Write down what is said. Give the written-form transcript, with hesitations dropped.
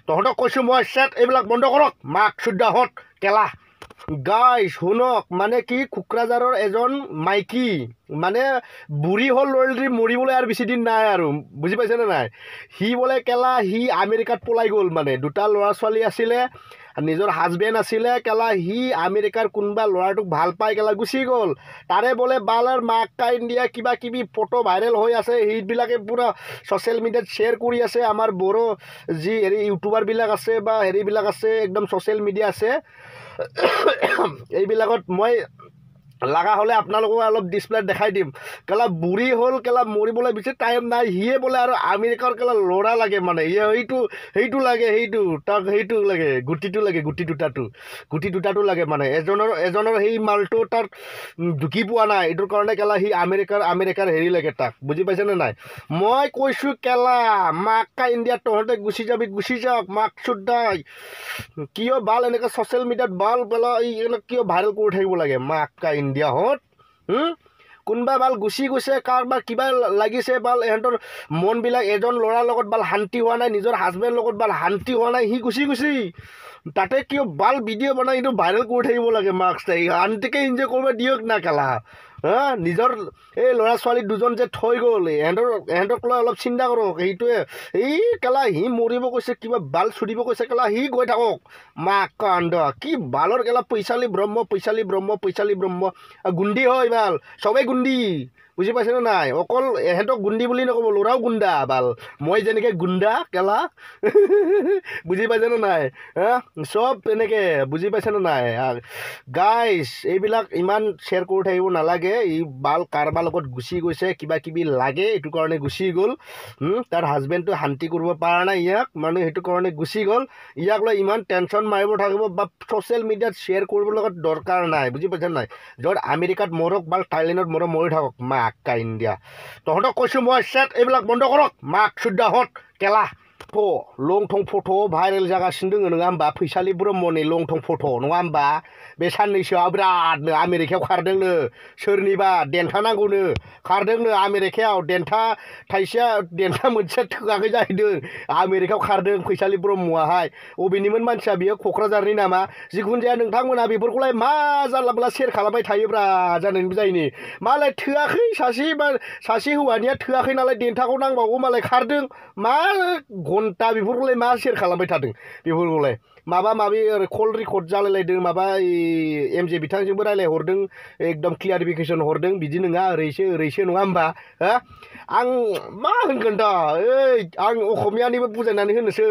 তহঁতক কৈছোঁ মই চেট এইবিলাক বন্ধ কৰক মাক শুদ্ধাহত কেলা গাইজ শুনক মানে কি কোকৰাঝাৰৰ এজন মাইকী মানে বুঢ়ী হ'ল লৰি মৰিবলৈ আৰু বেছি দিন নাই আৰু বুজি পাইছেনে নাই সি বোলে কেলা সি আমেৰিকাত পলাই গ'ল মানে দুটা ল'ৰা ছোৱালী আছিলে নিজৰ হাজবেণ্ড আছিলে কেলা সি আমেৰিকাৰ কোনোবা ল'ৰাটোক ভাল পাই কেলা গুচি গ'ল তাৰে বোলে বালাৰ মাক্কা ইণ্ডিয়া কিবা কিবি ফটো ভাইৰেল হৈ আছে সেইবিলাকে পূৰা ছ'চিয়েল মিডিয়াত শ্বেয়াৰ কৰি আছে আমাৰ বড়ো যি হেৰি ইউটিউবাৰবিলাক আছে বা হেৰিবিলাক আছে একদম ছ'চিয়েল মিডিয়া আছে এইবিলাকত মই লাগা হ'লে আপোনালোকক অলপ ডিছপ্লেত দেখাই দিম কেলা বুঢ়ী হ'ল কেলা মৰিবলৈ বেছি টাইম নাই সিয়ে বোলে আৰু আমেৰিকাৰ কেলা ল'ৰা লাগে মানে সেইটো লাগে তাক সেইটো লাগে গুটি দুটাটো লাগে মানে এজনৰ সেই মালটো তাক ঢুকি পোৱা নাই এইটোৰ কাৰণে কেলা সি আমেৰিকাৰ হেৰি লাগে তাক বুজি পাইছেনে নাই মই কৈছোঁ কেলা মাক্কা ইণ্ডিয়াত তহঁতে গুচি যাওক মাক চুদ্দাই কিয় বাল এনেকৈ ছ'চিয়েল মিডিয়াত বাল পেলা কিয় ভাইৰেল কৰি থাকিব লাগে মাক্কা ইণ্ডিয়াহঁত কোনোবা বাল গুচি গৈছে কাৰোবাৰ কিবা লাগিছে বাল ইহঁতৰ মনবিলাক এজন ল'ৰাৰ লগত বাল শান্তি হোৱা নাই নিজৰ হাজবেণ্ডৰ লগত বাল শান্তি হোৱা নাই সি গুচি তাতে কিয় বাল ভিডিঅ' বনাই এইটো ভাইৰেল কৰি থাকিব লাগে মাৰ্কছ শান্তিকে এনজয় কৰিব দিয়ক না কেলা নিজৰ এই ল'ৰা ছোৱালী দুজন যে থৈ গ'ল ইহঁতক লৈ অলপ চিন্তা কৰক সেইটোৱে এই কেলা সি মৰিব কৈছে কিবা বাল চুৰিব কৈছে কেলা সি গৈ থাকক মাক কাণ্ড কি বালৰ কেলা পইচালী ব্ৰহ্ম গুণ্ডি হয় বাল চবেই গুণ্ডি বুজি পাইছেনে নাই অকল ইহঁতক গুণ্ডি বুলি নক'ব ল'ৰাও গুণ্ডা বাল মই যেনেকৈ গুণ্ডা কেলা বুজি পাইছেনে নাই চব এনেকৈ বুজি পাইছেনে নাই গাইজ এইবিলাক ইমান শ্বেয়াৰ কৰি থাকিব নালাগে ই বাল কাৰোবাৰ লগত গুচি গৈছে কিবা কিবি লাগে এইটো কাৰণে গুচি গ'ল তাৰ হাজবেণ্ডটো শান্তি কৰিব পৰা নাই ইয়াক মানে সেইটো কাৰণে গুচি গ'ল ইয়াক লৈ ইমান টেনশ্যন মাৰিব থাকিব বা ছ'চিয়েল মিডিয়াত শ্বেয়াৰ কৰিব লগত দৰকাৰ নাই বুজি পাইছে নাই য'ত আমেৰিকাত মৰক বা থাইলেণ্ডত মৰি থাকক মাক্কা ইণ্ডিয়া তহঁতক কৈছোঁ মই চেট এইবিলাক বন্ধ কৰক মাক শুদ্ধাহত কেলা लंथं फट' भाइरेल जागासिनो दङ नङा होमबा फैसालि ब्रह्मनि लंथं फट' नङा होमबा बे साननैसोआ बिरादनो आमेरिकायाव खारदोंनो सोरनिबा देन्था नांगौनो खारदोंनो आमेरिकायाव देन्था थाइसेया देन्था मोनसेया थोआखै जाहैदों आमेरिकायाव खारदों फैसालि ब्रह्मआहाय अबेनिमोन मानसिया बियो क'क्राझारनि नामा जिखुनु जाया नोंथांमोना बेफोरखौलाय मा जानला मोनला शेयार खालामबाय थायोब्रा जानायनिबो जायिनि मालाय थोआखै सासे हौवानिया थोआखै नालाय देन्थाखौ नांबावगौ मालाय खारदों मा घन्टा बेफोरखौलाय मा शेयार खालामबाय थादों बेफोरखौलाय माबा माबि कल रेकर्ड जालायलायदों माबा एमजे बिथांजोंबो रायलायहरदों एकदम क्लियारिफिकेसन हरदों बिदि नङा ओरैसो नङा होमबा आं मा होनगोन दा आं असमियानिबो बुजायनानै होनोसै